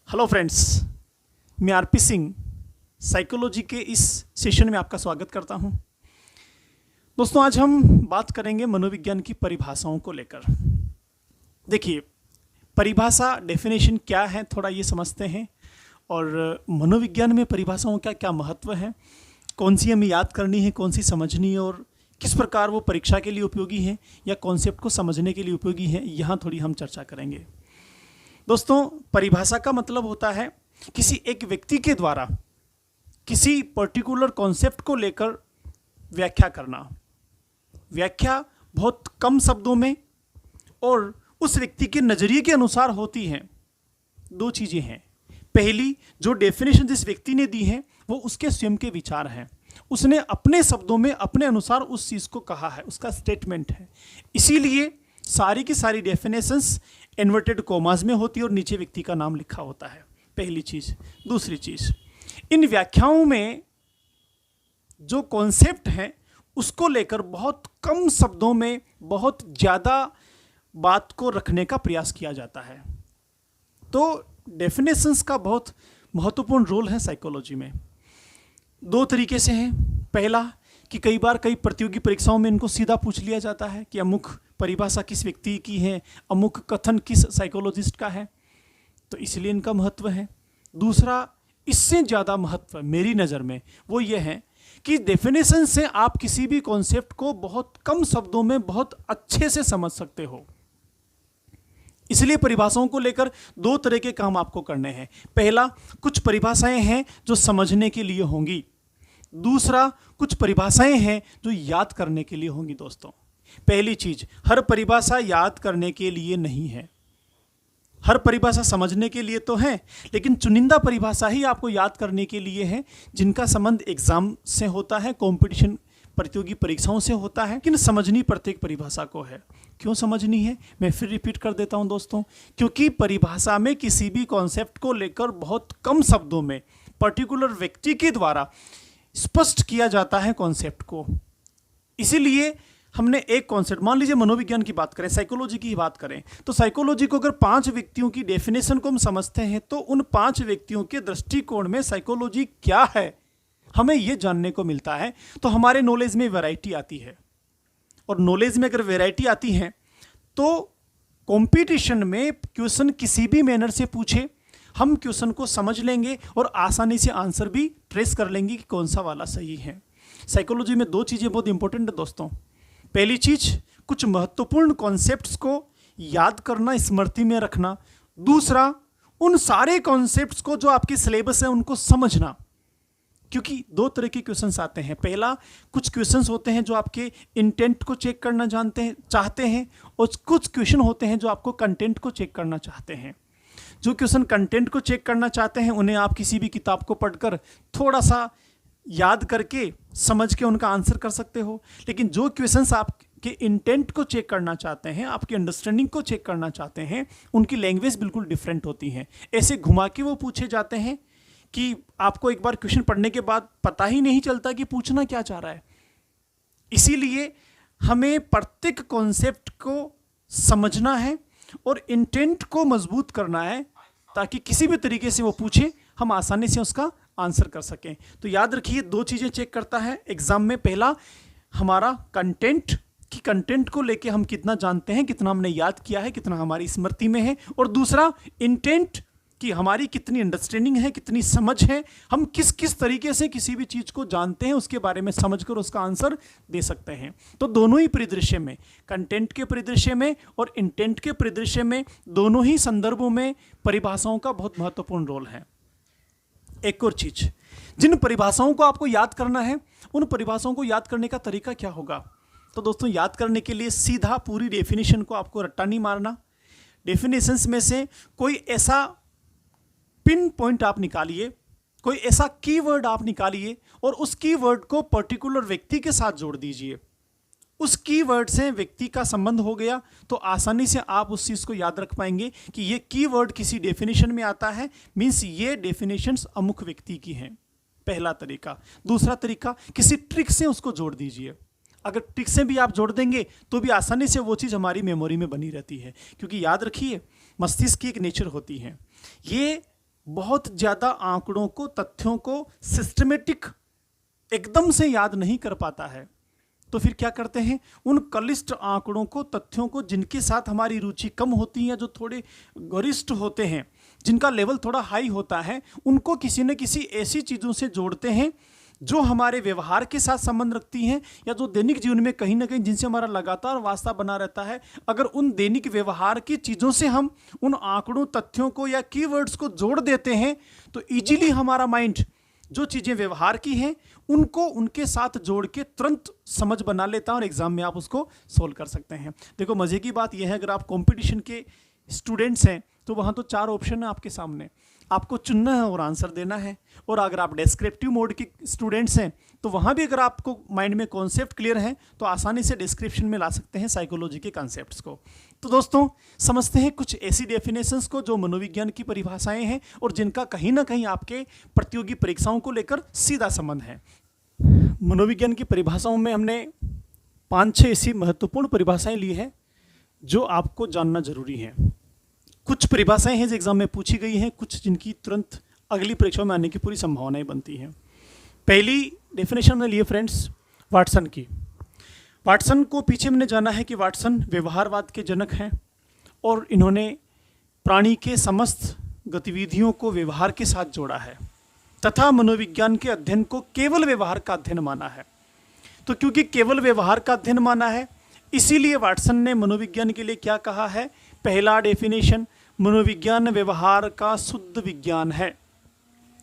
Hello friends, मैं RP Singh psychology के इस सेशन में आपका स्वागत करता हूं। दोस्तों, आज हम बात करेंगे मनोविज्ञान की परिभाषाओं को लेकर। देखिए, परिभाषा डेफिनेशन क्या है थोड़ा ये समझते हैं, और मनोविज्ञान में परिभाषाओं का क्या महत्व है, कौन सी हमें याद करनी है, कौन सी समझनी है, और किस प्रकार वो परीक्षा के लिए उपयोगी है या कॉन्सेप्ट को समझने के लिए उपयोगी है, यहाँ थोड़ी हम चर्चा करेंगे। दोस्तों, परिभाषा का मतलब होता है किसी एक व्यक्ति के द्वारा किसी पर्टिकुलर कॉन्सेप्ट को लेकर व्याख्या करना। व्याख्या बहुत कम शब्दों में और उस व्यक्ति के नज़रिए के अनुसार होती है। दो चीज़ें हैं। पहली, जो डेफिनेशन जिस व्यक्ति ने दी है वो उसके स्वयं के विचार हैं, उसने अपने शब्दों में अपने अनुसार उस चीज़ को कहा है, उसका स्टेटमेंट है। इसीलिए सारी की सारी डेफिनेशंस इन्वर्टेड कोमास में होती है और नीचे व्यक्ति का नाम लिखा होता है। पहली चीज़। दूसरी चीज़, इन व्याख्याओं में जो कॉन्सेप्ट हैं उसको लेकर बहुत कम शब्दों में बहुत ज़्यादा बात को रखने का प्रयास किया जाता है। तो डेफिनेशंस का बहुत महत्वपूर्ण रोल है साइकोलॉजी में। दो तरीके से है। पहला कि कई बार कई प्रतियोगी परीक्षाओं में इनको सीधा पूछ लिया जाता है कि अमुक परिभाषा किस व्यक्ति की है, अमुक कथन किस साइकोलॉजिस्ट का है, तो इसलिए इनका महत्व है। दूसरा, इससे ज़्यादा महत्व मेरी नज़र में वो ये है कि डेफिनेशन से आप किसी भी कॉन्सेप्ट को बहुत कम शब्दों में बहुत अच्छे से समझ सकते हो। इसलिए परिभाषाओं को लेकर दो तरह के काम आपको करने हैं। पहला, कुछ परिभाषाएं हैं जो समझने के लिए होंगी। दूसरा, कुछ परिभाषाएं हैं जो याद करने के लिए होंगी। दोस्तों, पहली चीज, हर परिभाषा याद करने के लिए नहीं है। हर परिभाषा समझने के लिए तो है, लेकिन चुनिंदा परिभाषा ही आपको याद करने के लिए है, जिनका संबंध एग्जाम से होता है, कंपटीशन प्रतियोगी परीक्षाओं से होता है। लेकिन समझनी प्रत्येक परिभाषा को है। क्यों समझनी है, मैं फिर रिपीट कर देता हूं दोस्तों। क्योंकि परिभाषा में किसी भी कॉन्सेप्ट को लेकर बहुत कम शब्दों में पर्टिकुलर व्यक्ति के द्वारा स्पष्ट किया जाता है कॉन्सेप्ट को। इसीलिए हमने एक कॉन्सेप्ट, मान लीजिए मनोविज्ञान की बात करें, साइकोलॉजी की बात करें, तो साइकोलॉजी को अगर 5 व्यक्तियों की डेफिनेशन को हम समझते हैं तो उन 5 व्यक्तियों के दृष्टिकोण में साइकोलॉजी क्या है हमें यह जानने को मिलता है। तो हमारे नॉलेज में वैरायटी आती है, और नॉलेज में अगर वैरायटी आती है तो कंपटीशन में क्वेश्चन किसी भी मैनर से पूछे, हम क्वेश्चन को समझ लेंगे और आसानी से आंसर भी ट्रेस कर लेंगे कि कौन सा वाला सही है। साइकोलॉजी में दो चीज़ें बहुत इंपॉर्टेंट है दोस्तों। पहली चीज, कुछ महत्वपूर्ण कॉन्सेप्ट्स को याद करना, स्मृति में रखना। दूसरा, उन सारे कॉन्सेप्ट्स को जो आपके सिलेबस है उनको समझना। क्योंकि दो तरह के क्वेश्चंस आते हैं। पहला, कुछ क्वेश्चंस होते हैं जो आपके इंटेंट को चेक करना चाहते हैं, और कुछ क्वेश्चन होते हैं जो आपको कंटेंट को चेक करना चाहते हैं। जो क्वेश्चन कंटेंट को चेक करना चाहते हैं उन्हें आप किसी भी किताब को पढ़कर थोड़ा सा याद करके समझ के उनका आंसर कर सकते हो। लेकिन जो क्वेश्चंस आपके इंटेंट को चेक करना चाहते हैं, आपकी अंडरस्टैंडिंग को चेक करना चाहते हैं, उनकी लैंग्वेज बिल्कुल डिफरेंट होती है। ऐसे घुमा के वो पूछे जाते हैं कि आपको एक बार क्वेश्चन पढ़ने के बाद पता ही नहीं चलता कि पूछना क्या चाह रहा है। इसीलिए हमें प्रत्येक कॉन्सेप्ट को समझना है और इंटेंट को मजबूत करना है, ताकि किसी भी तरीके से वो पूछे हम आसानी से उसका आंसर कर सकें। तो याद रखिए, दो चीज़ें चेक करता है एग्जाम में। पहला, हमारा कंटेंट, कि कंटेंट को लेके हम कितना जानते हैं, कितना हमने याद किया है, कितना हमारी स्मृति में है। और दूसरा, इंटेंट, कि हमारी कितनी अंडरस्टैंडिंग है, कितनी समझ है, हम किस किस तरीके से किसी भी चीज़ को जानते हैं, उसके बारे में समझकर उसका आंसर दे सकते हैं। तो दोनों ही परिदृश्य में, कंटेंट के परिदृश्य में और इंटेंट के परिदृश्य में, दोनों ही संदर्भों में परिभाषाओं का बहुत महत्वपूर्ण रोल है। एक और चीज, जिन परिभाषाओं को आपको याद करना है, उन परिभाषाओं को याद करने का तरीका क्या होगा। तो दोस्तों, याद करने के लिए सीधा पूरी डेफिनेशन को आपको रट्टा नहीं मारना। डेफिनेशंस में से कोई ऐसा पिन पॉइंट आप निकालिए, कोई ऐसा कीवर्ड आप निकालिए और उस कीवर्ड को पर्टिकुलर व्यक्ति के साथ जोड़ दीजिए। उस कीवर्ड से व्यक्ति का संबंध हो गया तो आसानी से आप उस चीज़ को याद रख पाएंगे कि ये कीवर्ड किसी डेफिनेशन में आता है, मीन्स ये डेफिनेशंस अमुक व्यक्ति की हैं। पहला तरीका। दूसरा तरीका, किसी ट्रिक से उसको जोड़ दीजिए। अगर ट्रिक से भी आप जोड़ देंगे तो भी आसानी से वो चीज़ हमारी मेमोरी में बनी रहती है। क्योंकि याद रखिए, मस्तिष्क की एक नेचर होती है, ये बहुत ज़्यादा आंकड़ों को, तथ्यों को सिस्टमेटिक एकदम से याद नहीं कर पाता है, तो फिर क्या करते हैं, उन कलिष्ठ आंकड़ों को, तथ्यों को, जिनके साथ हमारी रुचि कम होती है, जो थोड़े गरिष्ठ होते हैं, जिनका लेवल थोड़ा हाई होता है, उनको किसी न किसी ऐसी चीज़ों से जोड़ते हैं जो हमारे व्यवहार के साथ संबंध रखती हैं, या जो दैनिक जीवन में कहीं ना कहीं जिनसे हमारा लगातार वास्ता बना रहता है। अगर उन दैनिक व्यवहार की चीज़ों से हम उन आंकड़ों, तथ्यों को या कीवर्ड्स को जोड़ देते हैं, तो इजीली हमारा माइंड जो चीज़ें व्यवहार की हैं उनको उनके साथ जोड़ के तुरंत समझ बना लेता है और एग्जाम में आप उसको सोल्व कर सकते हैं। देखो मज़े की बात यह है, अगर आप कंपटीशन के स्टूडेंट्स हैं तो वहाँ तो 4 ऑप्शन है आपके सामने, आपको चुनना है और आंसर देना है। और अगर आप डिस्क्रिप्टिव मोड के स्टूडेंट्स हैं तो वहाँ भी अगर आपको माइंड में कॉन्सेप्ट क्लियर है तो आसानी से डिस्क्रिप्शन में ला सकते हैं साइकोलॉजी के कॉन्सेप्ट्स को। तो दोस्तों समझते हैं कुछ ऐसी डेफिनेशंस को जो मनोविज्ञान की परिभाषाएं हैं और जिनका कहीं ना कहीं आपके प्रतियोगी परीक्षाओं को लेकर सीधा संबंध है। मनोविज्ञान की परिभाषाओं में हमने 5-6 ऐसी महत्वपूर्ण परिभाषाएं ली हैं जो आपको जानना जरूरी है। कुछ परिभाषाएं हैं जो एग्जाम में पूछी गई हैं, कुछ जिनकी तुरंत अगली परीक्षा में आने की पूरी संभावनाएं बनती हैं। पहली डेफिनेशन हमने लिए फ्रेंड्स वाटसन की। वाटसन को पीछे हमने जाना है कि वाटसन व्यवहारवाद के जनक हैं और इन्होंने प्राणी के समस्त गतिविधियों को व्यवहार के साथ जोड़ा है तथा मनोविज्ञान के अध्ययन को केवल व्यवहार का अध्ययन माना है। तो क्योंकि केवल व्यवहार का अध्ययन माना है, इसीलिए वाटसन ने मनोविज्ञान के लिए क्या कहा है, पहला डेफिनेशन, मनोविज्ञान व्यवहार का शुद्ध विज्ञान है।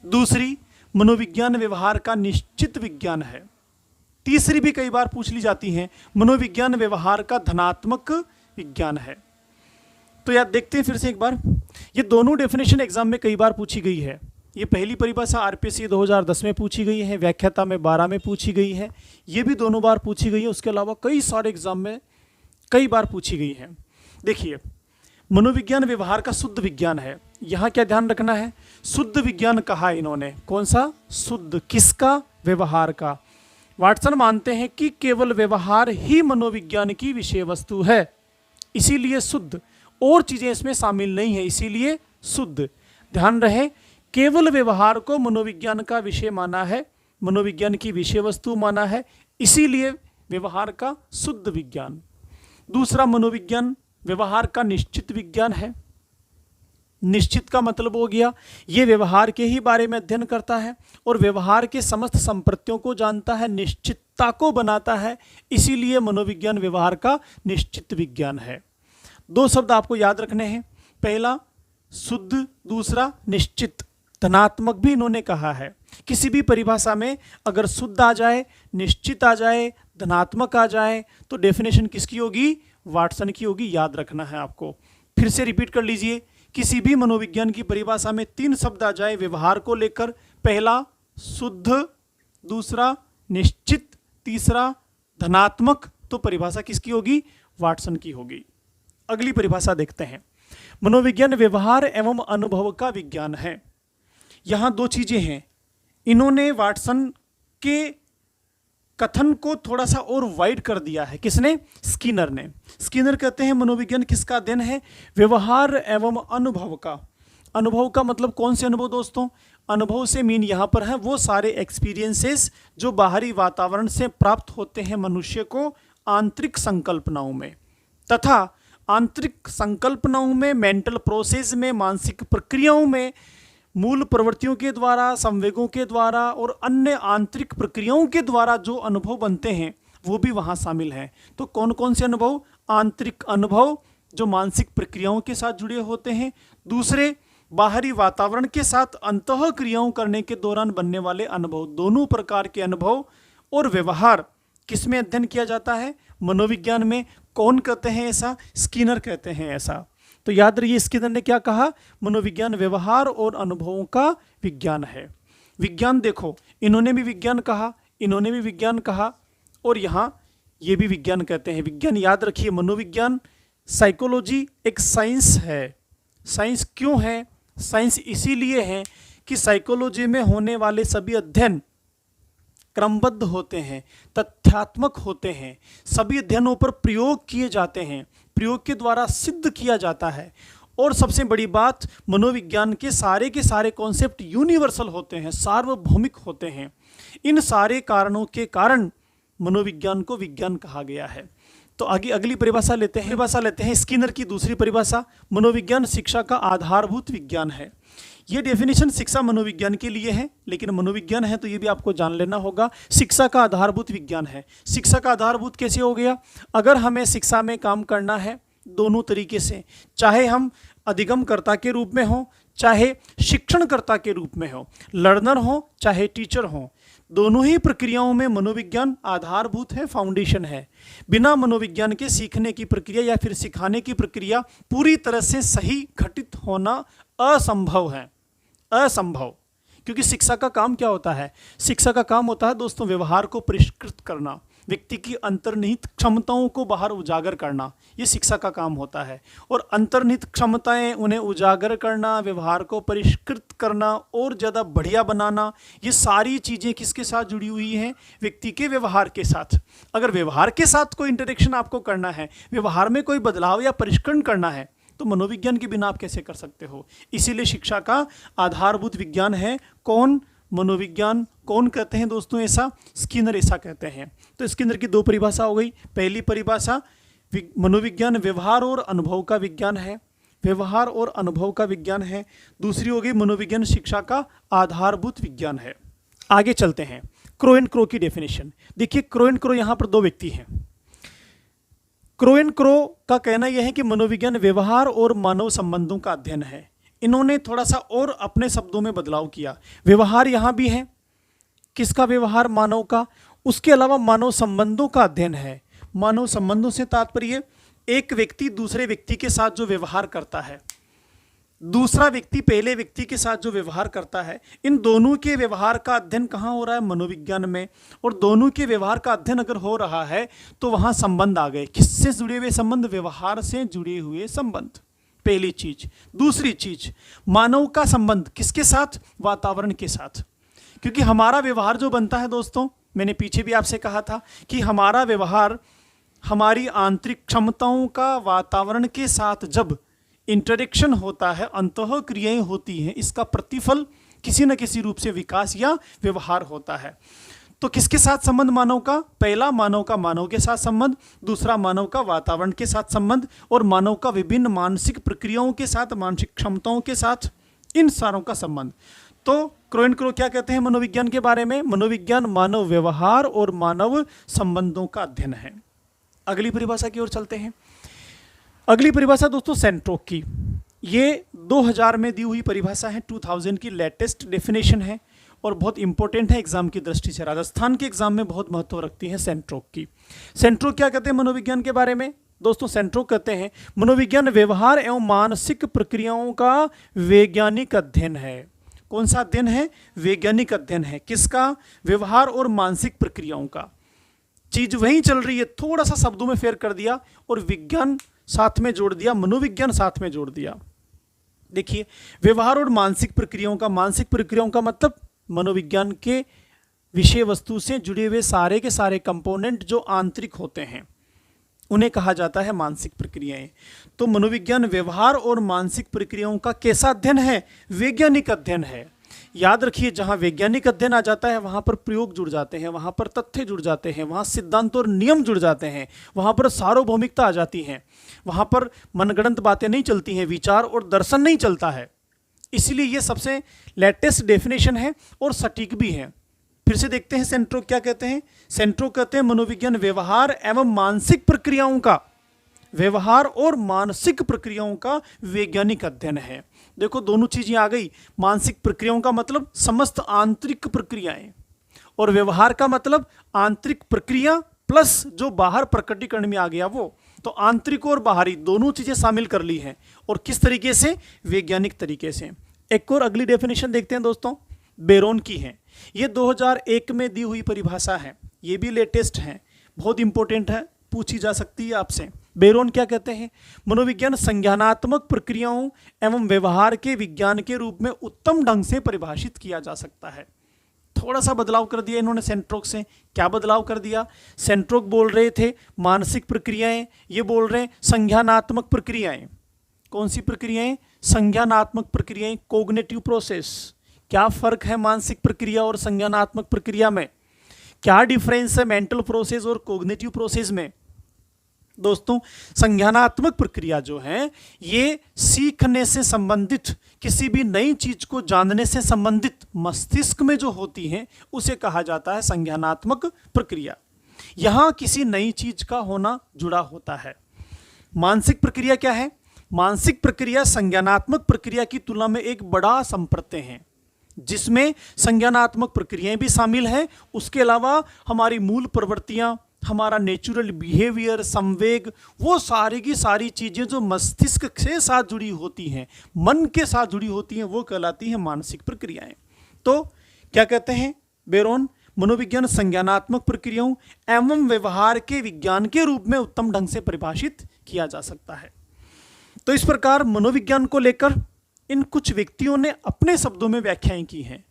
दूसरी, मनोविज्ञान व्यवहार का निश्चित विज्ञान है। तीसरी भी कई बार पूछ ली जाती है, मनोविज्ञान व्यवहार का धनात्मक विज्ञान है। तो याद देखते हैं फिर से एक बार, ये दोनों डेफिनेशन एग्जाम में कई बार पूछी गई है। ये पहली परिभाषा आरपीएससी 2010 में पूछी गई है, व्याख्याता में 12 में पूछी गई है, ये भी दोनों बार पूछी गई है। उसके अलावा कई सारे एग्जाम में कई बार पूछी गई है। देखिए, मनोविज्ञान व्यवहार का शुद्ध विज्ञान है, यहाँ क्या ध्यान रखना है, शुद्ध विज्ञान कहा इन्होंने। कौन सा शुद्ध, किसका, व्यवहार का। वाटसन मानते हैं कि केवल व्यवहार ही मनोविज्ञान की विषय वस्तु है, इसीलिए शुद्ध, और चीजें इसमें शामिल नहीं है, इसीलिए शुद्ध। ध्यान रहे, केवल व्यवहार को मनोविज्ञान का विषय माना है, मनोविज्ञान की विषय वस्तु माना है, इसीलिए व्यवहार का शुद्ध विज्ञान। दूसरा, मनोविज्ञान व्यवहार का निश्चित विज्ञान है। निश्चित का मतलब हो गया ये व्यवहार के ही बारे में अध्ययन करता है और व्यवहार के समस्त संप्रत्तियों को जानता है, निश्चितता को बनाता है, इसीलिए मनोविज्ञान व्यवहार का निश्चित विज्ञान है। 2 शब्द आपको याद रखने हैं, पहला शुद्ध, दूसरा निश्चित। धनात्मक भी इन्होंने कहा है। किसी भी परिभाषा में अगर शुद्ध आ जाए, निश्चित आ जाए, धनात्मक आ जाए तो डेफिनेशन किसकी होगी, वाटसन की होगी। याद रखना है आपको। फिर से रिपीट कर लीजिए, किसी भी मनोविज्ञान की परिभाषा में 3 शब्द आ जाए व्यवहार को लेकर, पहला शुद्ध, दूसरा निश्चित, तीसरा धनात्मक, तो परिभाषा किसकी होगी, वाटसन की होगी। अगली परिभाषा देखते हैं, मनोविज्ञान व्यवहार एवं अनुभव का विज्ञान है। यहाँ 2 चीजें हैं, इन्होंने वाटसन के कथन को थोड़ा सा और वाइड कर दिया है। किसने, स्किनर ने। स्किनर कहते हैं मनोविज्ञान किसका अध्ययन है, व्यवहार एवं अनुभव का। अनुभव का मतलब कौन से अनुभव दोस्तों, अनुभव से मीन यहाँ पर है वो सारे एक्सपीरियंसेस जो बाहरी वातावरण से प्राप्त होते हैं मनुष्य को आंतरिक संकल्पनाओं में, तथा आंतरिक संकल्पनाओं में, मेंटल प्रोसेस में, मानसिक प्रक्रियाओं में, मूल प्रवृत्तियों के द्वारा, संवेगों के द्वारा और अन्य आंतरिक प्रक्रियाओं के द्वारा जो अनुभव बनते हैं वो भी वहाँ शामिल हैं। तो कौन कौन से अनुभव, आंतरिक अनुभव जो मानसिक प्रक्रियाओं के साथ जुड़े होते हैं, दूसरे बाहरी वातावरण के साथ अंतः क्रियाओं करने के दौरान बनने वाले अनुभव। दोनों प्रकार के अनुभव और व्यवहार किस में अध्ययन किया जाता है, मनोविज्ञान में। कौन कहते हैं ऐसा, स्किनर कहते हैं ऐसा। तो याद रहिए, स्किनर ने क्या कहा, मनोविज्ञान व्यवहार और अनुभवों का विज्ञान है। विज्ञान देखो, इन्होंने भी विज्ञान कहा, इन्होंने भी विज्ञान कहा, और यहाँ ये भी विज्ञान कहते हैं। विज्ञान याद रखिए, मनोविज्ञान, साइकोलॉजी एक साइंस है। साइंस क्यों है, साइंस इसीलिए है कि साइकोलॉजी में होने वाले सभी अध्ययन क्रमबद्ध होते हैं, तथ्यात्मक होते हैं, सभी अध्ययनों पर प्रयोग किए जाते हैं, प्रयोग के द्वारा सिद्ध किया जाता है, और सबसे बड़ी बात, मनोविज्ञान के सारे कॉन्सेप्ट यूनिवर्सल होते हैं, सार्वभौमिक होते हैं। इन सारे कारणों के कारण मनोविज्ञान को विज्ञान कहा गया है। तो आगे अगली परिभाषा लेते हैं स्किनर की दूसरी परिभाषा, मनोविज्ञान शिक्षा का आधारभूत विज्ञान है। ये डेफिनेशन शिक्षा मनोविज्ञान के लिए है, लेकिन मनोविज्ञान है तो ये भी आपको जान लेना होगा, शिक्षा का आधारभूत विज्ञान है। शिक्षा का आधारभूत कैसे हो गया? अगर हमें शिक्षा में काम करना है दोनों तरीके से, चाहे हम अधिगमकर्ता के रूप में हो, चाहे शिक्षणकर्ता के रूप में हो, लर्नर हो चाहे टीचर हो, दोनों ही प्रक्रियाओं में मनोविज्ञान आधारभूत है, फाउंडेशन है। बिना मनोविज्ञान के सीखने की प्रक्रिया या फिर सिखाने की प्रक्रिया पूरी तरह से सही घटित होना असंभव है, असंभव। क्योंकि शिक्षा का काम क्या होता है? शिक्षा का काम होता है दोस्तों व्यवहार को परिष्कृत करना, व्यक्ति की अंतर्निहित क्षमताओं को बाहर उजागर करना, ये शिक्षा का काम होता है। और अंतर्निहित क्षमताएं, उन्हें उजागर करना, व्यवहार को परिष्कृत करना और ज़्यादा बढ़िया बनाना, ये सारी चीज़ें किसके साथ जुड़ी हुई हैं? व्यक्ति के व्यवहार के साथ। अगर व्यवहार के साथ कोई इंटरेक्शन आपको करना है, व्यवहार में कोई बदलाव या परिष्करण करना है, तो मनोविज्ञान के बिना आप कैसे कर सकते हो? इसीलिए शिक्षा का आधारभूत विज्ञान है। कौन? मनोविज्ञान। कौन कहते हैं दोस्तों ऐसा? स्किनर ऐसा कहते हैं। तो स्किनर की दो परिभाषा हो गई। पहली परिभाषा, मनोविज्ञान व्यवहार और अनुभव का विज्ञान है, व्यवहार और अनुभव का विज्ञान है। दूसरी हो गई मनोविज्ञान शिक्षा का आधारभूत विज्ञान है। आगे चलते हैं, क्रो एंड क्रो की डेफिनेशन देखिए। क्रो एंड क्रो यहाँ पर दो व्यक्ति हैं। क्रो एंड क्रो का कहना यह है कि मनोविज्ञान व्यवहार और मानव संबंधों का अध्ययन है। इन्होंने थोड़ा सा और अपने शब्दों में बदलाव किया। व्यवहार यहाँ भी है, किसका व्यवहार? मानव का। उसके अलावा मानव संबंधों का अध्ययन है। मानव संबंधों से तात्पर्य एक व्यक्ति दूसरे व्यक्ति के साथ जो व्यवहार करता है, दूसरा व्यक्ति पहले व्यक्ति के साथ जो व्यवहार करता है, इन दोनों के व्यवहार का अध्ययन कहाँ हो रहा है? मनोविज्ञान में। और दोनों के व्यवहार का अध्ययन अगर हो रहा है तो वहाँ संबंध आ गए। किससे जुड़े हुए संबंध? व्यवहार से जुड़े हुए संबंध, पहली चीज। दूसरी चीज, मानव का संबंध किसके साथ? वातावरण के साथ। क्योंकि हमारा व्यवहार जो बनता है दोस्तों, मैंने पीछे भी आपसे कहा था कि हमारा व्यवहार हमारी आंतरिक क्षमताओं का वातावरण के साथ जब इंटरेक्शन होता है, अंतः क्रियाएं होती हैं, इसका प्रतिफल किसी न किसी रूप से विकास या व्यवहार होता है। तो किसके साथ संबंध मानव का? पहला मानव का मानव के साथ संबंध, दूसरा मानव का वातावरण के साथ संबंध, और मानव का विभिन्न मानसिक प्रक्रियाओं के साथ, मानसिक क्षमताओं के साथ, इन सारों का संबंध। तो क्रो एंड क्रो क्या कहते हैं मनोविज्ञान के बारे में? मनोविज्ञान मानव व्यवहार और मानव संबंधों का अध्ययन है। अगली परिभाषा की ओर चलते हैं। अगली परिभाषा दोस्तों सेंट्रोक की। ये 2000 में दी हुई परिभाषा है, 2000 की लेटेस्ट डेफिनेशन है और बहुत इंपॉर्टेंट है एग्जाम की दृष्टि से। राजस्थान के एग्जाम में बहुत महत्व रखती है सेंट्रोक की। सेंट्रोक क्या कहते हैं मनोविज्ञान के बारे में? दोस्तों सेंट्रोक कहते हैं मनोविज्ञान व्यवहार एवं मानसिक प्रक्रियाओं का वैज्ञानिक अध्ययन है। कौन सा अध्ययन है? वैज्ञानिक अध्ययन है। किसका? व्यवहार और मानसिक प्रक्रियाओं का। चीज वहीं चल रही है, थोड़ा सा शब्दों में फेर कर दिया और विज्ञान साथ में जोड़ दिया, मनोविज्ञान साथ में जोड़ दिया। देखिए, व्यवहार और मानसिक प्रक्रियाओं का, मानसिक प्रक्रियाओं का मतलब मनोविज्ञान के विषय वस्तु से जुड़े हुए सारे के सारे कंपोनेंट जो आंतरिक होते हैं, उन्हें कहा जाता है मानसिक प्रक्रियाएं। तो मनोविज्ञान व्यवहार और मानसिक प्रक्रियाओं का कैसा अध्ययन है? वैज्ञानिक अध्ययन है। याद रखिए, जहां वैज्ञानिक अध्ययन आ जाता है वहां पर प्रयोग जुड़ जाते हैं, वहां पर तथ्य जुड़ जाते हैं, वहां सिद्धांत और नियम जुड़ जाते हैं, वहां पर सार्वभौमिकता आ जाती है, वहां पर मनगढ़ंत बातें नहीं चलती हैं, विचार और दर्शन नहीं चलता है। इसलिए ये सबसे लेटेस्ट डेफिनेशन है और सटीक भी है। फिर से देखते हैं सेंट्रोक क्या कहते हैं। सेंट्रोक कहते हैं मनोविज्ञान व्यवहार एवं मानसिक प्रक्रियाओं का, व्यवहार और मानसिक प्रक्रियाओं का वैज्ञानिक अध्ययन है। देखो दोनों चीजें आ गई। मानसिक प्रक्रियाओं का मतलब समस्त आंतरिक प्रक्रियाएं, और व्यवहार का मतलब आंतरिक प्रक्रिया प्लस जो बाहर प्रकटीकरण में आ गया वो। तो आंतरिक और बाहरी दोनों चीजें शामिल कर ली हैं। और किस तरीके से? वैज्ञानिक तरीके से। एक और अगली डेफिनेशन देखते हैं दोस्तों, बेरोन की है। ये 2001 में दी हुई परिभाषा है, ये भी लेटेस्ट है, बहुत इंपॉर्टेंट है, पूछी जा सकती है आपसे। बेरोन क्या कहते हैं? मनोविज्ञान संज्ञानात्मक प्रक्रियाओं एवं व्यवहार के विज्ञान के रूप में उत्तम ढंग से परिभाषित किया जा सकता है। थोड़ा सा बदलाव कर दिया इन्होंने सेंट्रोक से। क्या बदलाव कर दिया? सेंट्रोक बोल रहे थे मानसिक प्रक्रियाएं, ये बोल रहे हैं संज्ञानात्मक प्रक्रियाएं। कौन सी प्रक्रियाएं? संज्ञानात्मक प्रक्रियाएं, कोग्निटिव प्रोसेस। क्या फर्क है मानसिक प्रक्रिया और संज्ञानात्मक प्रक्रिया में? क्या डिफरेंस है मेंटल प्रोसेस और कोग्निटिव प्रोसेस में? दोस्तों, संज्ञानात्मक प्रक्रिया जो है ये सीखने से संबंधित, किसी भी नई चीज को जानने से संबंधित मस्तिष्क में जो होती है उसे कहा जाता है संज्ञानात्मक प्रक्रिया। यहां किसी नई चीज का होना जुड़ा होता है। मानसिक प्रक्रिया क्या है? मानसिक प्रक्रिया संज्ञानात्मक प्रक्रिया की तुलना में एक बड़ा संप्रत्यय है, जिसमें संज्ञानात्मक प्रक्रियाएं भी शामिल हैं। उसके अलावा हमारी मूल प्रवृत्तियां, हमारा नेचुरल बिहेवियर, संवेग, वो सारी की सारी चीजें जो मस्तिष्क के साथ जुड़ी होती हैं, मन के साथ जुड़ी होती हैं, वो कहलाती हैं मानसिक प्रक्रियाएं। तो क्या कहते हैं बेरोन? मनोविज्ञान संज्ञानात्मक प्रक्रियाओं एवं व्यवहार के विज्ञान के रूप में उत्तम ढंग से परिभाषित किया जा सकता है। तो इस प्रकार मनोविज्ञान को लेकर इन कुछ व्यक्तियों ने अपने शब्दों में व्याख्याएं की हैं।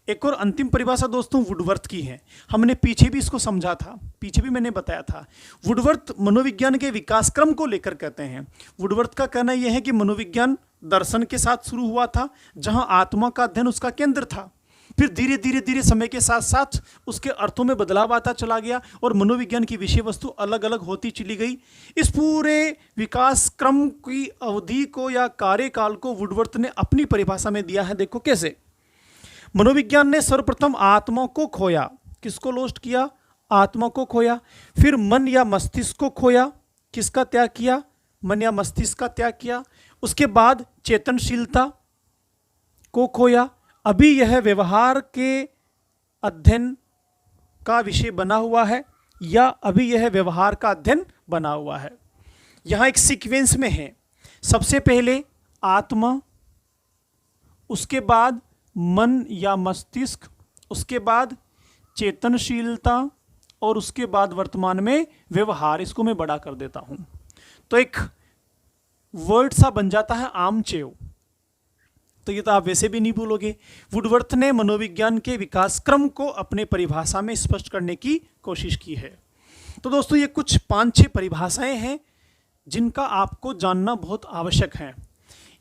एक और अंतिम परिभाषा दोस्तों वुडवर्थ की है। हमने पीछे भी इसको समझा था, पीछे भी मैंने बताया था। वुडवर्थ मनोविज्ञान के विकास क्रम को लेकर कहते हैं। वुडवर्थ का कहना यह है कि मनोविज्ञान दर्शन के साथ शुरू हुआ था, जहां आत्मा का अध्ययन उसका केंद्र था। फिर धीरे धीरे धीरे समय के साथ साथ उसके अर्थों में बदलाव आता चला गया और मनोविज्ञान की विषय वस्तु अलग अलग होती चली गई। इस पूरे विकास क्रम की अवधि को या कार्यकाल को वुडवर्थ ने अपनी परिभाषा में दिया है। देखो कैसे। मनोविज्ञान ने सर्वप्रथम आत्मा को खोया। किसको लोस्ट किया? आत्मा को खोया। फिर मन या मस्तिष्क को खोया। किसका त्याग किया? मन या मस्तिष्क का त्याग किया। उसके बाद चेतनशीलता को खोया। अभी यह व्यवहार के अध्ययन का विषय बना हुआ है, या अभी यह व्यवहार का अध्ययन बना हुआ है। यहां एक सीक्वेंस में है, सबसे पहले आत्मा, उसके बाद मन या मस्तिष्क, उसके बाद चेतनशीलता और उसके बाद वर्तमान में व्यवहार। इसको मैं बड़ा कर देता हूं तो एक वर्ड सा बन जाता है आमचेव। तो ये तो आप वैसे भी नहीं भूलोगे। वुडवर्थ ने मनोविज्ञान के विकास क्रम को अपने परिभाषा में स्पष्ट करने की कोशिश की है। तो दोस्तों ये कुछ 5-6 परिभाषाएं हैं जिनका आपको जानना बहुत आवश्यक है।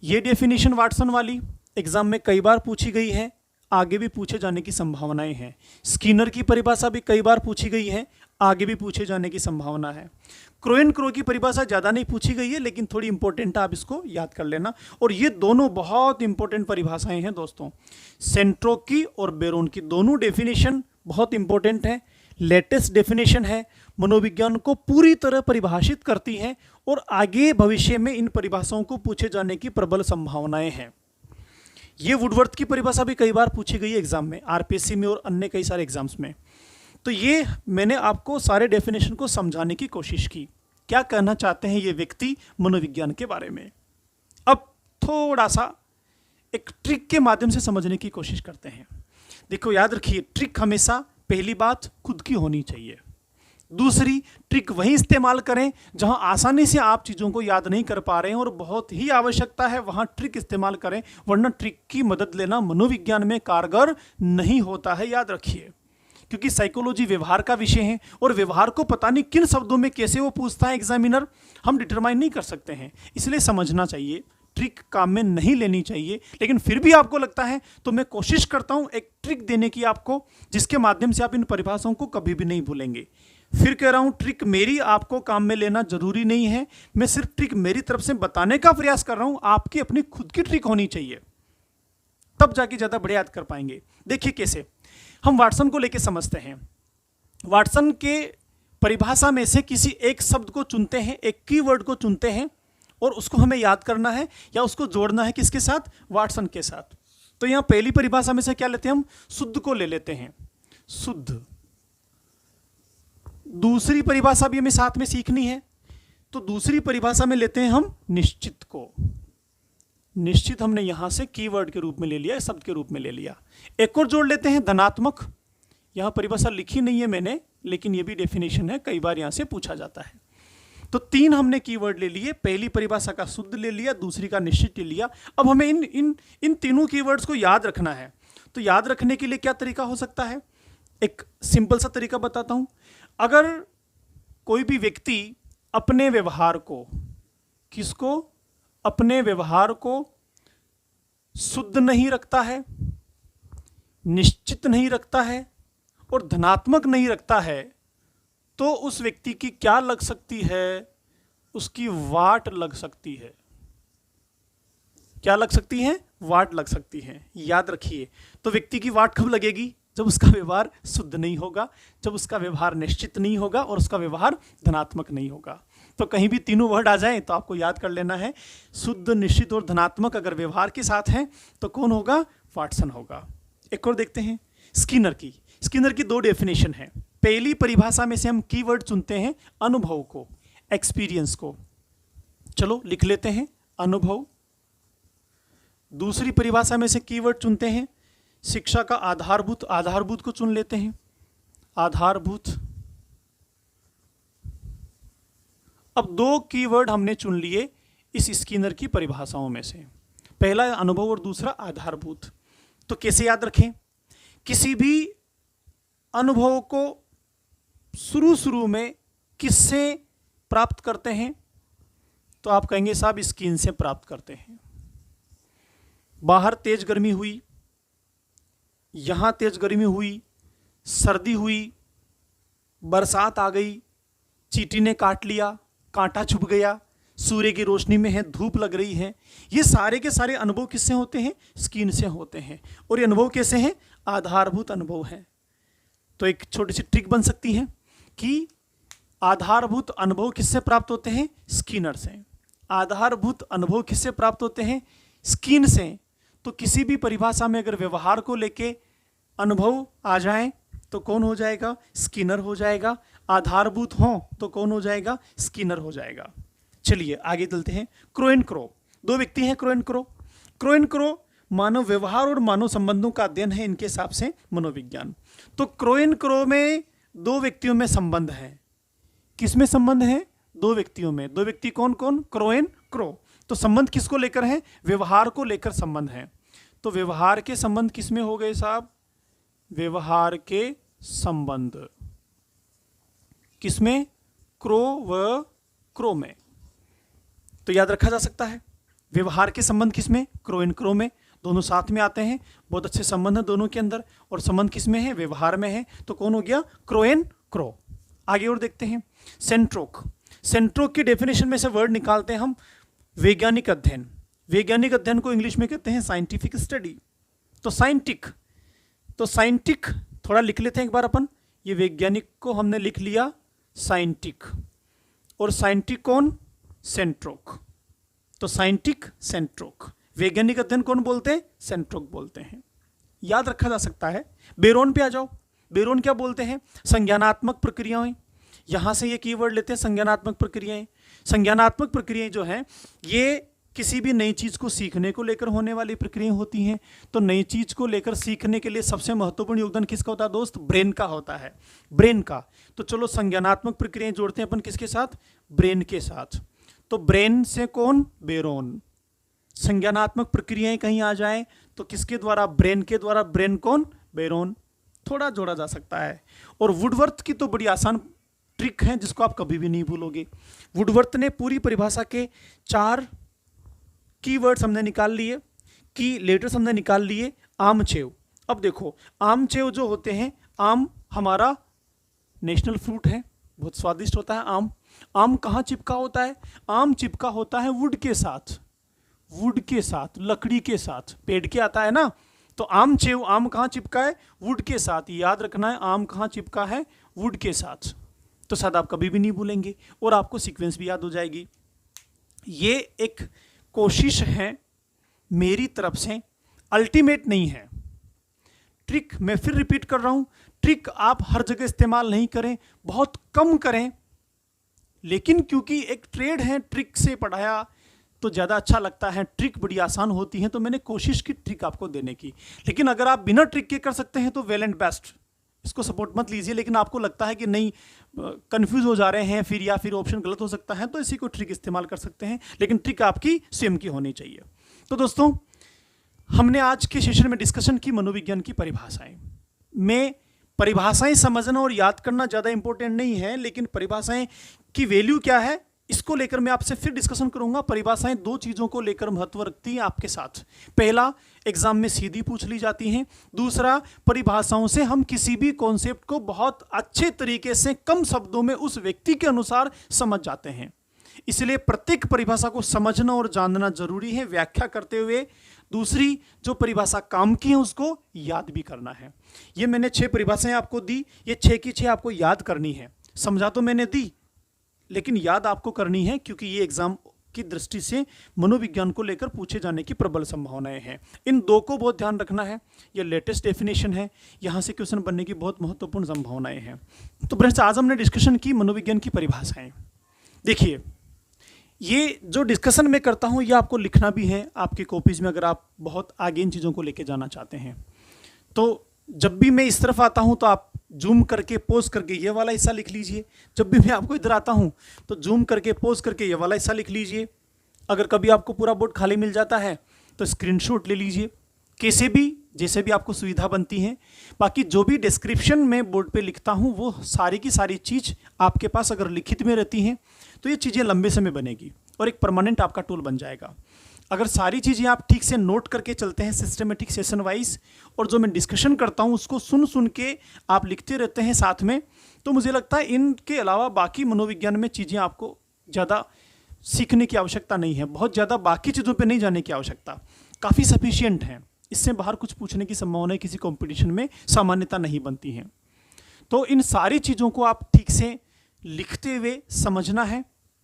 ये डेफिनेशन वाटसन वाली एग्जाम में कई बार पूछी गई है, आगे भी पूछे जाने की संभावनाएं हैं। स्किनर की परिभाषा भी कई बार पूछी गई है, आगे भी पूछे जाने की संभावना है। क्रोएन क्रो की परिभाषा ज़्यादा नहीं पूछी गई है, लेकिन थोड़ी इंपॉर्टेंट है, आप इसको याद कर लेना। और ये दोनों बहुत इंपॉर्टेंट परिभाषाएं हैं दोस्तों। सेंट्रोक की और बेरोन की दोनों डेफिनेशन बहुत इंपॉर्टेंट है, लेटेस्ट डेफिनेशन है, मनोविज्ञान को पूरी तरह परिभाषित करती हैं और आगे भविष्य में इन परिभाषाओं को पूछे जाने की प्रबल संभावनाएं हैं। ये वुडवर्थ की परिभाषा भी कई बार पूछी गई है एग्जाम में, आरपीएससी में और अन्य कई सारे एग्जाम्स में। तो ये मैंने आपको सारे डेफिनेशन को समझाने की कोशिश की, क्या कहना चाहते हैं ये व्यक्ति मनोविज्ञान के बारे में। अब थोड़ा सा एक ट्रिक के माध्यम से समझने की कोशिश करते हैं। देखो याद रखिए, ट्रिक हमेशा पहली बात खुद की होनी चाहिए। दूसरी, ट्रिक वहीं इस्तेमाल करें जहां आसानी से आप चीज़ों को याद नहीं कर पा रहे हैं और बहुत ही आवश्यकता है वहां ट्रिक इस्तेमाल करें, वरना ट्रिक की मदद लेना मनोविज्ञान में कारगर नहीं होता है, याद रखिए। क्योंकि साइकोलॉजी व्यवहार का विषय है और व्यवहार को पता नहीं किन शब्दों में कैसे वो पूछता है एग्जामिनर, हम डिटरमाइन नहीं कर सकते हैं। इसलिए समझना चाहिए, ट्रिक काम में नहीं लेनी चाहिए। लेकिन फिर भी आपको लगता है तो मैं कोशिश करता हूं एक ट्रिक देने की आपको, जिसके माध्यम से आप इन परिभाषाओं को कभी भी नहीं भूलेंगे। फिर कह रहा हूं, ट्रिक मेरी आपको काम में लेना जरूरी नहीं है, मैं सिर्फ ट्रिक मेरी तरफ से बताने का प्रयास कर रहा हूं। आपकी अपनी खुद की ट्रिक होनी चाहिए, तब जाके ज्यादा बढ़िया याद कर पाएंगे। देखिए कैसे हम वाटसन को लेके समझते हैं। वाटसन के परिभाषा में से किसी एक शब्द को चुनते हैं, एक कीवर्ड को चुनते हैं और उसको हमें याद करना है या उसको जोड़ना है किसके साथ? वाटसन के साथ। तो यहां पहली परिभाषा में से क्या लेते हैं हम? शुद्ध को ले लेते हैं, शुद्ध। दूसरी परिभाषा भी हमें साथ में सीखनी है, तो दूसरी परिभाषा में लेते हैं हम निश्चित को। निश्चित हमने यहां से कीवर्ड के रूप में ले लिया, शब्द के रूप में ले लिया। एक और जोड़ लेते हैं धनात्मक। यहां परिभाषा लिखी नहीं है मैंने, लेकिन यह भी डेफिनेशन है, कई बार यहां से पूछा जाता है। तो 3 हमने कीवर्ड ले लिए, पहली परिभाषा का शुद्ध ले लिया, दूसरी का निश्चित ले लिया। अब हमें इन तीनों कीवर्ड्स को याद रखना है। तो याद रखने के लिए क्या तरीका हो सकता है? एक सिंपल सा तरीका बताता हूं। अगर कोई भी व्यक्ति अपने व्यवहार को, किसको? अपने व्यवहार को शुद्ध नहीं रखता है, निश्चित नहीं रखता है और धनात्मक नहीं रखता है, तो उस व्यक्ति की क्या लग सकती है? उसकी वाट लग सकती है। क्या लग सकती है? वाट लग सकती है। याद रखिए। तो व्यक्ति की वाट कब लगेगी? जब उसका व्यवहार शुद्ध नहीं होगा, जब उसका व्यवहार निश्चित नहीं होगा और उसका व्यवहार धनात्मक नहीं होगा। तो कहीं भी तीनों वर्ड आ जाएं तो आपको याद कर लेना है, शुद्ध, निश्चित और धनात्मक अगर व्यवहार के साथ हैं तो कौन होगा? वाटसन होगा। एक और देखते हैं स्किनर की। स्किनर की 2 डेफिनेशन है। पहली परिभाषा में से हम कीवर्ड चुनते हैं अनुभव को, एक्सपीरियंस को। चलो लिख लेते हैं अनुभव। दूसरी परिभाषा में से कीवर्ड चुनते हैं शिक्षा का आधारभूत। आधारभूत को चुन लेते हैं, आधारभूत। अब 2 कीवर्ड हमने चुन लिए इस स्किनर की परिभाषाओं में से, पहला अनुभव और दूसरा आधारभूत। तो कैसे याद रखें? किसी भी अनुभव को शुरू में किससे प्राप्त करते हैं? तो आप कहेंगे साहब स्किन से प्राप्त करते हैं। बाहर तेज गर्मी हुई, यहां तेज गर्मी हुई, सर्दी हुई, बरसात आ गई, चींटी ने काट लिया, कांटा छुप गया, सूर्य की रोशनी में है, धूप लग रही है, ये सारे के सारे अनुभव किससे होते हैं? स्किन से होते हैं। और ये अनुभव कैसे हैं? आधारभूत अनुभव है। तो एक छोटी सी ट्रिक बन सकती है कि आधारभूत अनुभव किससे प्राप्त होते हैं? स्किनर से। आधारभूत अनुभव किससे प्राप्त होते हैं? स्किन से। तो किसी भी परिभाषा में अगर व्यवहार को लेके अनुभव आ जाए तो कौन हो जाएगा? स्किनर हो जाएगा। आधारभूत हो तो कौन हो जाएगा? स्किनर हो जाएगा। चलिए आगे चलते हैं। क्रो एंड क्रो, 2 व्यक्ति हैं Crow and Crow. Crow and Crow मानव व्यवहार और मानव संबंधों का अध्ययन है इनके हिसाब से मनोविज्ञान। तो क्रो एंड क्रो में 2 व्यक्तियों में संबंध है। किसमें संबंध है? 2 व्यक्तियों में। 2 व्यक्ति कौन कौन? Crow and crow. तो संबंध किसको लेकर है? व्यवहार को लेकर संबंध है। तो व्यवहार के संबंध किसमें हो गए साहब? व्यवहार के संबंध किसमें? क्रो व क्रो में। तो याद रखा जा सकता है व्यवहार के संबंध किसमें? क्रो एंड क्रो में। दोनों साथ में आते हैं, बहुत अच्छे संबंध है दोनों के अंदर। और संबंध किसमें है? व्यवहार में है। तो कौन हो गया? Crow and crow. आगे और देखते हैं सेंट्रोक। सेंट्रोक की डेफिनेशन में से वर्ड निकालते हैं हम वैज्ञानिक अध्ययन। वैज्ञानिक अध्ययन को इंग्लिश में कहते हैं साइंटिफिक स्टडी। तो साइंटिक थोड़ा लिख लेते हैं एक बार अपन। ये वैज्ञानिक को हमने लिख लिया साइंटिक, और साइंटिक कौन? सेंट्रोक। तो साइंटिक, सेंट्रोक। वैज्ञानिक अध्ययन कौन बोलते हैं? सेंट्रोक बोलते हैं। याद रखा जा सकता है। बेरोन पे आ जाओ। बेरोन क्या बोलते हैं? संज्ञानात्मक प्रक्रियाएं। यहां से ये कीवर्ड लेते हैं संज्ञानात्मक प्रक्रियाएं। संज्ञानात्मक प्रक्रियाएं जो हैं ये किसी भी नई चीज़ को सीखने को लेकर होने वाली प्रक्रियाएं होती हैं। तो नई चीज़ को लेकर सीखने के लिए सबसे महत्वपूर्ण योगदान किसका होता है दोस्त? ब्रेन का होता है, ब्रेन का। तो चलो संज्ञानात्मक प्रक्रियाएं जोड़ते हैं अपन किसके साथ? ब्रेन के साथ। तो ब्रेन से कौन? बेरोन। संज्ञानात्मक प्रक्रियाएं कहीं आ जाए तो किसके द्वारा? ब्रेन के द्वारा। ब्रेन कौन? बेरोन। थोड़ा जोड़ा जा सकता है। और वुडवर्थ की तो बड़ी आसान ट्रिक है जिसको आप कभी भी नहीं भूलोगे। वुडवर्थ ने पूरी परिभाषा के 4 कीवर्ड्स हमने निकाल लिए, की लेटर्स हमने निकाल लिए। आमचेव। अब देखो आमचेव जो होते हैं, आम हमारा नेशनल फ्रूट है, बहुत स्वादिष्ट होता है आम। आम कहाँ चिपका होता है? आम चिपका होता है वुड के साथ, वुड के साथ, लकड़ी के साथ, पेड़ के आता है ना। तो आमचेव, आम कहाँ चिपका है? वुड के साथ। याद रखना है आम कहाँ चिपका है? वुड के साथ। तो शायद आप कभी भी नहीं भूलेंगे और आपको सीक्वेंस भी याद हो जाएगी। ये एक कोशिश है मेरी तरफ से, अल्टीमेट नहीं है। ट्रिक मैं फिर रिपीट कर रहा हूं, ट्रिक आप हर जगह इस्तेमाल नहीं करें, बहुत कम करें। लेकिन क्योंकि एक ट्रेड है, ट्रिक से पढ़ाया तो ज़्यादा अच्छा लगता है, ट्रिक बड़ी आसान होती है, तो मैंने कोशिश की ट्रिक आपको देने की। लेकिन अगर आप बिना ट्रिक के कर सकते हैं तो वेल एंड बेस्ट, इसको सपोर्ट मत लीजिए। लेकिन आपको लगता है कि नहीं कंफ्यूज हो जा रहे हैं फिर, या फिर ऑप्शन गलत हो सकता है, तो इसी को ट्रिक इस्तेमाल कर सकते हैं। लेकिन ट्रिक आपकी स्वयं की होनी चाहिए। तो दोस्तों हमने आज के सेशन में डिस्कशन की मनोविज्ञान की परिभाषाएं। में परिभाषाएं समझना और याद करना ज़्यादा इंपॉर्टेंट नहीं है, लेकिन परिभाषाएं की वैल्यू क्या है इसको लेकर मैं आपसे फिर डिस्कशन करूंगा। परिभाषाएं दो चीजों को लेकर महत्व रखती हैं आपके साथ। पहला, एग्जाम में सीधी पूछ ली जाती हैं। दूसरा, परिभाषाओं से हम किसी भी कॉन्सेप्ट को बहुत अच्छे तरीके से कम शब्दों में उस व्यक्ति के अनुसार समझ जाते हैं। इसलिए प्रत्येक परिभाषा को समझना और जानना जरूरी है व्याख्या करते हुए। दूसरी, जो परिभाषा काम की है उसको याद भी करना है। ये मैंने 6 परिभाषाएं आपको दी, ये 6 की 6 आपको याद करनी है। समझा तो मैंने दी, लेकिन याद आपको करनी है, क्योंकि ये एग्जाम की दृष्टि से मनोविज्ञान को लेकर पूछे जाने की प्रबल संभावनाएं हैं। इन दो को बहुत ध्यान रखना है। ये लेटेस्ट डेफिनेशन है, यहाँ से क्वेश्चन बनने की बहुत महत्वपूर्ण संभावनाएं हैं। तो फ्रेंड्स, आज हमने डिस्कशन की मनोविज्ञान की परिभाषाएं। देखिए, ये जो डिस्कशन मैं करता हूँ ये आपको लिखना भी है आपकी कॉपीज में, अगर आप बहुत आगे इन चीज़ों को लेके जाना चाहते हैं। तो जब भी मैं इस तरफ आता हूँ तो आप जूम करके पोज करके ये वाला हिस्सा लिख लीजिए। जब भी मैं आपको इधर आता हूँ तो जूम करके पोज करके ये वाला हिस्सा लिख लीजिए। अगर कभी आपको पूरा बोर्ड खाली मिल जाता है तो स्क्रीनशॉट ले लीजिए, कैसे भी जैसे भी आपको सुविधा बनती है। बाकी जो भी डिस्क्रिप्शन में बोर्ड पे लिखता हूँ वो सारी की सारी चीज़ आपके पास अगर लिखित में रहती हैं तो ये चीज़ें लंबे समय बनेगी और एक परमानेंट आपका टूल बन जाएगा। अगर सारी चीज़ें आप ठीक से नोट करके चलते हैं सिस्टमेटिक सेशन वाइज, और जो मैं डिस्कशन करता हूँ उसको सुन सुन के आप लिखते रहते हैं साथ में, तो मुझे लगता है इनके अलावा बाकी मनोविज्ञान में चीज़ें आपको ज़्यादा सीखने की आवश्यकता नहीं है। बहुत ज़्यादा बाकी चीज़ों पे नहीं जाने की आवश्यकता, काफ़ी सफिशिएंट है। इससे बाहर कुछ पूछने की संभावना किसी कंपटीशन में सामान्यता नहीं बनती है। तो इन सारी चीज़ों को आप ठीक से लिखते हुए समझना है।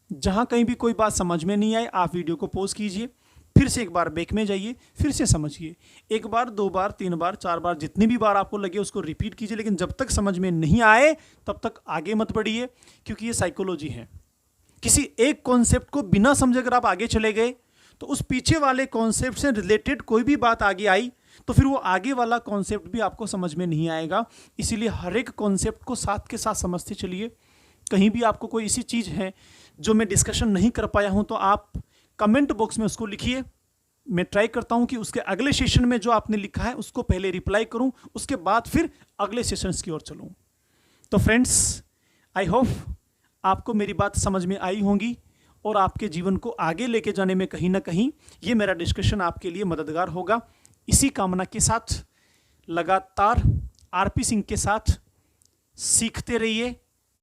जहाँ कहीं भी कोई बात समझ में नहीं आए आप वीडियो को पॉज कीजिए, फिर से एक बार बैक में जाइए, फिर से समझिए। 1 बार 2 बार 3 बार 4 बार जितनी भी बार आपको लगे उसको रिपीट कीजिए, लेकिन जब तक समझ में नहीं आए तब तक आगे मत बढ़िए, क्योंकि ये साइकोलॉजी है। किसी एक कॉन्सेप्ट को बिना समझे अगर आप आगे चले गए तो उस पीछे वाले कॉन्सेप्ट से रिलेटेड कोई भी बात आगे आई तो फिर वो आगे वाला कॉन्सेप्ट भी आपको समझ में नहीं आएगा। इसीलिए हर एक कॉन्सेप्ट को साथ के साथ समझते चलिए। कहीं भी आपको कोई ऐसी चीज़ है जो मैं डिस्कशन नहीं कर पाया हूं तो आप कमेंट बॉक्स में उसको लिखिए। मैं ट्राई करता हूं कि उसके अगले सेशन में जो आपने लिखा है उसको पहले रिप्लाई करूं, उसके बाद फिर अगले सेशंस की ओर चलूं। तो फ्रेंड्स, आई होप आपको मेरी बात समझ में आई होंगी और आपके जीवन को आगे लेके जाने में कहीं ना कहीं ये मेरा डिस्कशन आपके लिए मददगार होगा। इसी कामना के साथ लगातार आरपी सिंह के साथ सीखते रहिए,